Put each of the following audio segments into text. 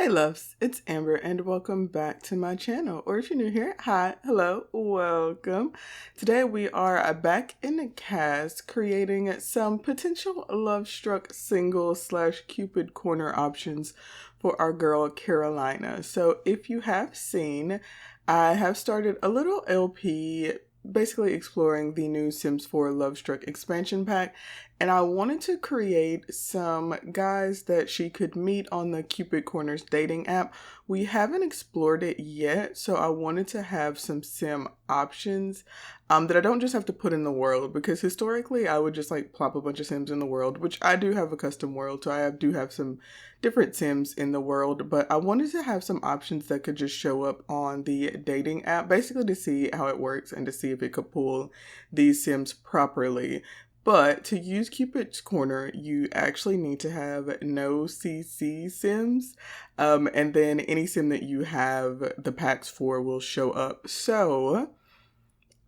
Hey loves, it's Amber and welcome back to my channel. Or if you're new here, hi, hello, welcome. Today we are back in the cast creating some potential Lovestruck single slash Cupid corner options for our girl Carolina. So if you have seen, I have started a little LP basically exploring the new Sims 4 Lovestruck expansion pack, and I wanted to create some guys that she could meet on the Cupid Corners dating app. We haven't explored it yet, so I wanted to have some sim options that I don't just have to put in the world, because historically I would just like plop a bunch of sims in the world, which I do have a custom world, so do have some different sims in the world, but I wanted to have some options that could just show up on the dating app, basically to see how it works and to see if it could pull these sims properly. But to use Cupid's Corner, you actually need to have no CC sims, and then any sim that you have the packs for will show up. So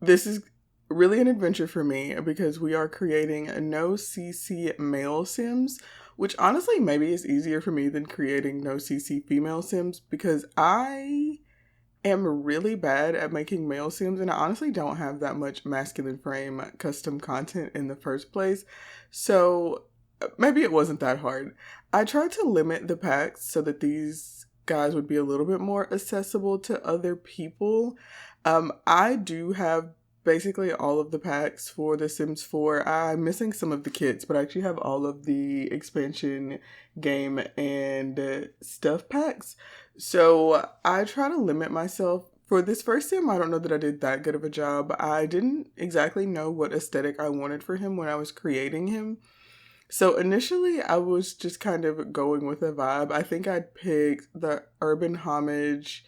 this is really an adventure for me because we are creating no CC male sims, which honestly maybe is easier for me than creating no CC female sims, because I am really bad at making male sims and I honestly don't have that much masculine frame custom content in the first place. So maybe it wasn't that hard. I tried to limit the packs so that these guys would be a little bit more accessible to other people. I do have basically all of the packs for The Sims 4. I'm missing some of the kits, but I actually have all of the expansion game and stuff packs. So I try to limit myself. For this first sim, I don't know that I did that good of a job. I didn't exactly know what aesthetic I wanted for him when I was creating him. So initially, I was just kind of going with a vibe. I think I'd picked the Urban Homage,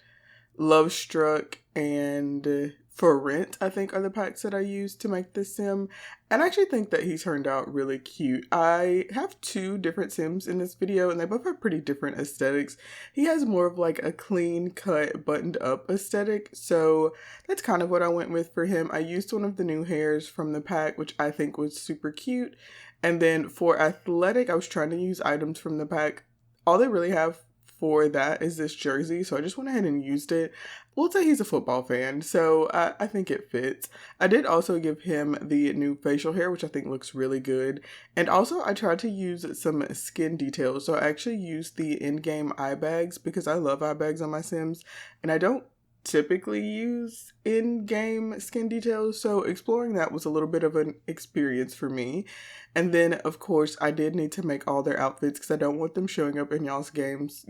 Lovestruck, and For Rent, I think, are the packs that I used to make this sim. And I actually think that he turned out really cute. I have two different sims in this video, and they both have pretty different aesthetics. He has more of like a clean cut, buttoned up aesthetic, so that's kind of what I went with for him. I used one of the new hairs from the pack, which I think was super cute. And then for athletic, I was trying to use items from the pack. All they really have for that is this jersey, so I just went ahead and used it. We'll say he's a football fan, so I think it fits. I did also give him the new facial hair, which I think looks really good. And also I tried to use some skin details, so I actually used the in-game eye bags because I love eye bags on my Sims, and I don't typically use in-game skin details, so exploring that was a little bit of an experience for me. And then of course I did need to make all their outfits because I don't want them showing up in y'all's games,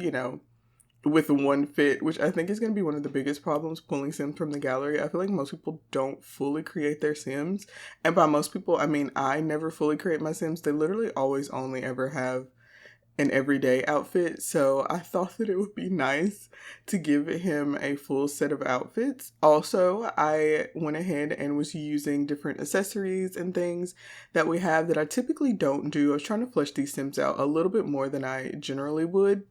with one fit, which I think is going to be one of the biggest problems pulling sims from the gallery. I feel like most people don't fully create their sims, and by most people I mean I never fully create my sims. They literally always only ever have an everyday outfit, so I thought that it would be nice to give him a full set of outfits. Also, I went ahead and was using different accessories and things that we have that I typically don't do. I was trying to flesh these sims out a little bit more than I generally would.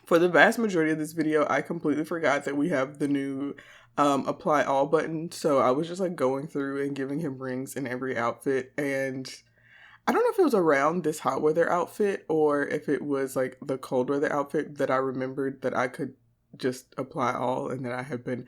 For the vast majority of this video, I completely forgot that we have the new apply all button, so I was just like going through and giving him rings in every outfit, and I don't know if it was around this hot weather outfit or if it was like the cold weather outfit that I remembered that I could just apply all, and that I have been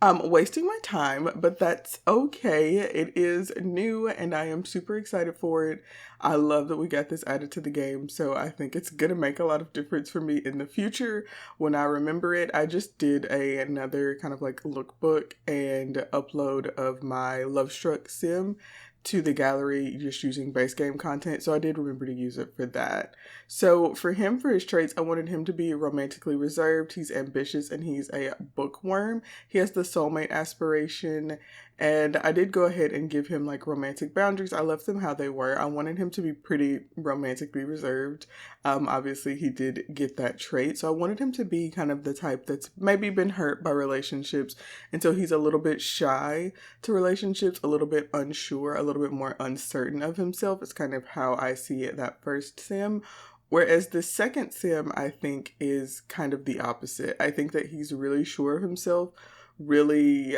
wasting my time, but that's okay. It is new and I am super excited for it. I love that we got this added to the game, so I think it's gonna make a lot of difference for me in the future when I remember it. I just did another kind of like lookbook and upload of my Lovestruck sim to the gallery just using base game content, so I did remember to use it for that. So for him, for his traits, I wanted him to be romantically reserved, he's ambitious, and he's a bookworm. He has the soulmate aspiration, and I did go ahead and give him like romantic boundaries. I left them how they were. I wanted him to be pretty romantically reserved. Obviously he did get that trait, so I wanted him to be kind of the type that's maybe been hurt by relationships, and so he's a little bit shy to relationships, a little bit unsure, a little bit more uncertain of himself. It's kind of how I see it, that first sim. Whereas the second sim, I think, is kind of the opposite. I think that he's really sure of himself, really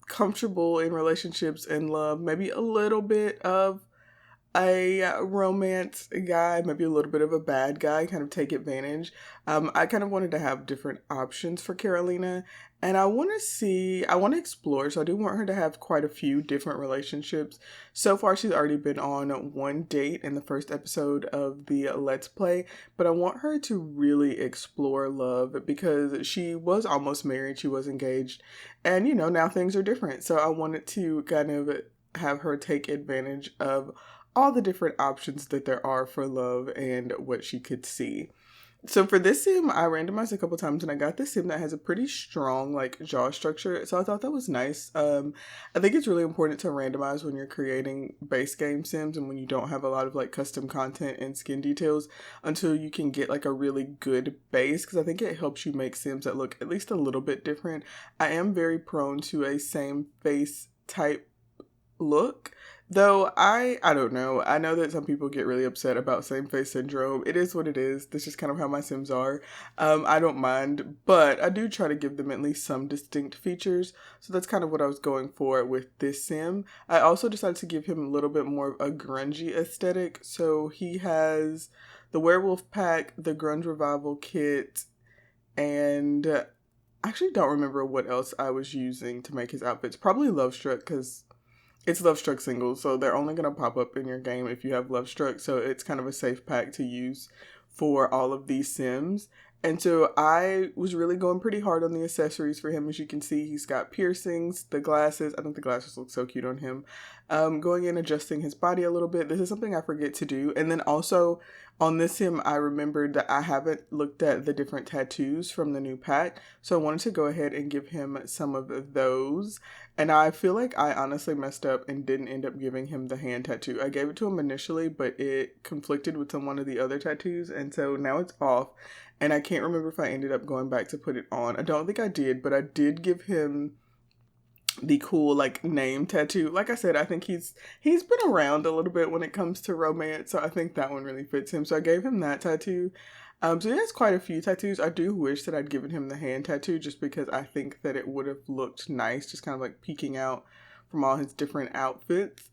comfortable in relationships and love, maybe a little bit of a romance guy, maybe a little bit of a bad guy, kind of take advantage. I kind of wanted to have different options for Carolina, and I want to explore. So I do want her to have quite a few different relationships. So far, she's already been on one date in the first episode of the Let's Play, but I want her to really explore love because she was almost married, she was engaged, and now things are different. So I wanted to kind of have her take advantage of all the different options that there are for love and what she could see. So for this sim, I randomized a couple times and I got this sim that has a pretty strong like jaw structure. So I thought that was nice. I think it's really important to randomize when you're creating base game sims and when you don't have a lot of like custom content and skin details until you can get like a really good base, because I think it helps you make sims that look at least a little bit different. I am very prone to a same face type look, though I don't know. I know that some people get really upset about same face syndrome. It is what it is. That's just kind of how my sims are. I don't mind, but I do try to give them at least some distinct features. So that's kind of what I was going for with this sim. I also decided to give him a little bit more of a grungy aesthetic. So he has the werewolf pack, the grunge revival kit, and I actually don't remember what else I was using to make his outfits. Probably Lovestruck, because it's Lovestruck singles, so they're only going to pop up in your game if you have Lovestruck, so it's kind of a safe pack to use for all of these sims. And so I was really going pretty hard on the accessories for him. As you can see, he's got piercings, the glasses. I think the glasses look so cute on him. Going in, adjusting his body a little bit. This is something I forget to do. And then also on this sim, I remembered that I haven't looked at the different tattoos from the new pack. So I wanted to go ahead and give him some of those. And I feel like I honestly messed up and didn't end up giving him the hand tattoo. I gave it to him initially, but it conflicted with one of the other tattoos. And so now it's off. And I can't remember if I ended up going back to put it on. I don't think I did, but I did give him the cool like name tattoo. Like I said, I think he's been around a little bit when it comes to romance. So I think that one really fits him. So I gave him that tattoo. So he has quite a few tattoos. I do wish that I'd given him the hand tattoo just because I think that it would have looked nice, just kind of like peeking out from all his different outfits.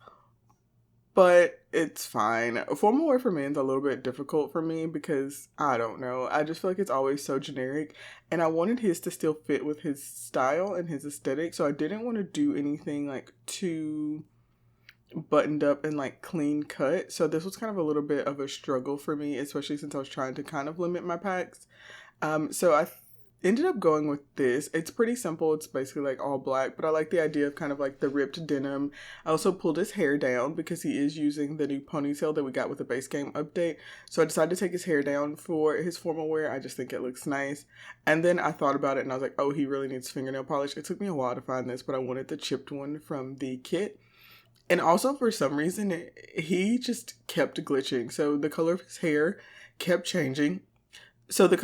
But it's fine. Formal wear for men's a little bit difficult for me because I don't know. I just feel like it's always so generic, and I wanted his to still fit with his style and his aesthetic. So I didn't want to do anything like too buttoned up and like clean cut. So this was kind of a little bit of a struggle for me, especially since I was trying to kind of limit my packs. So I ended up going with this. It's pretty simple. It's basically like all black, but I like the idea of kind of like the ripped denim. I also pulled his hair down because he is using the new ponytail that we got with the base game update. So I decided to take his hair down for his formal wear. I just think it looks nice. And then I thought about it and I was like, oh, he really needs fingernail polish. It took me a while to find this, but I wanted the chipped one from the kit. And also, for some reason, he just kept glitching. So the color of his hair kept changing. Like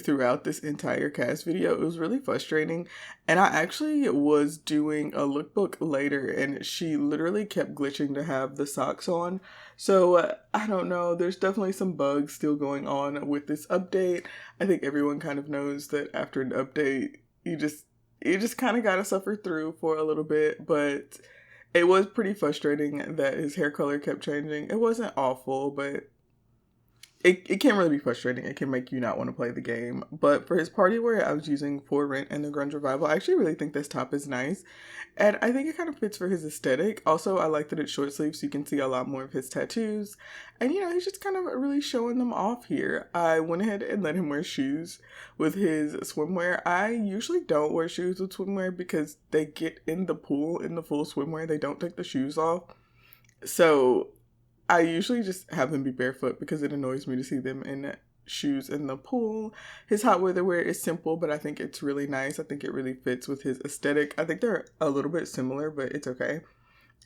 throughout this entire cast video. It was really frustrating. And I actually was doing a lookbook later and she literally kept glitching to have the socks on. So I don't know. There's definitely some bugs still going on with this update. I think everyone kind of knows that after an update, you just kind of got to suffer through for a little bit, but it was pretty frustrating that his hair color kept changing. It wasn't awful, but it can really be frustrating. It can make you not want to play the game. But for his party wear, I was using For Rent and the Grunge Revival. I actually really think this top is nice. And I think it kind of fits for his aesthetic. Also, I like that it's short sleeve so you can see a lot more of his tattoos. And, he's just kind of really showing them off here. I went ahead and let him wear shoes with his swimwear. I usually don't wear shoes with swimwear because they get in the pool in the full swimwear. They don't take the shoes off. So I usually just have them be barefoot because it annoys me to see them in shoes in the pool. His hot weather wear is simple, but I think it's really nice. I think it really fits with his aesthetic. I think they're a little bit similar, but it's okay.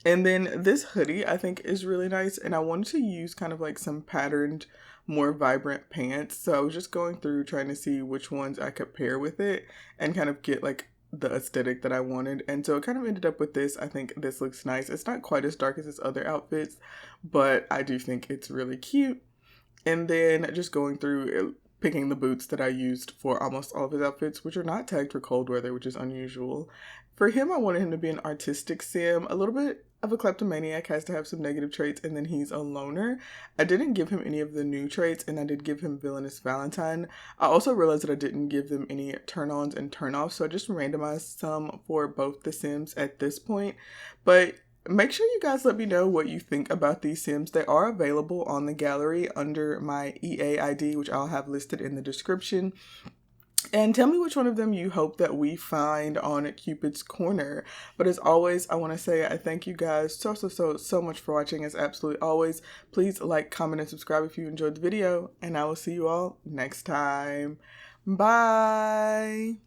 And then this hoodie I think is really nice, and I wanted to use kind of like some patterned, more vibrant pants. So I was just going through trying to see which ones I could pair with it and kind of get like the aesthetic that I wanted. And so it kind of ended up with this. I think this looks nice. It's not quite as dark as his other outfits, but I do think it's really cute. And then just going through picking the boots that I used for almost all of his outfits, which are not tagged for cold weather, which is unusual. For him, I wanted him to be an artistic sim, a little bit of a kleptomaniac has to have some negative traits, and then he's a loner. I didn't give him any of the new traits, and I did give him Villainous Valentine. I also realized that I didn't give them any turn-ons and turn-offs, so I just randomized some for both the Sims at this point. But make sure you guys let me know what you think about these Sims. They are available on the gallery under my EA ID, which I'll have listed in the description. And tell me which one of them you hope that we find on Cupid's Corner. But as always, I want to say I thank you guys so much for watching. As absolutely always, please like, comment, and subscribe if you enjoyed the video. And I will see you all next time. Bye!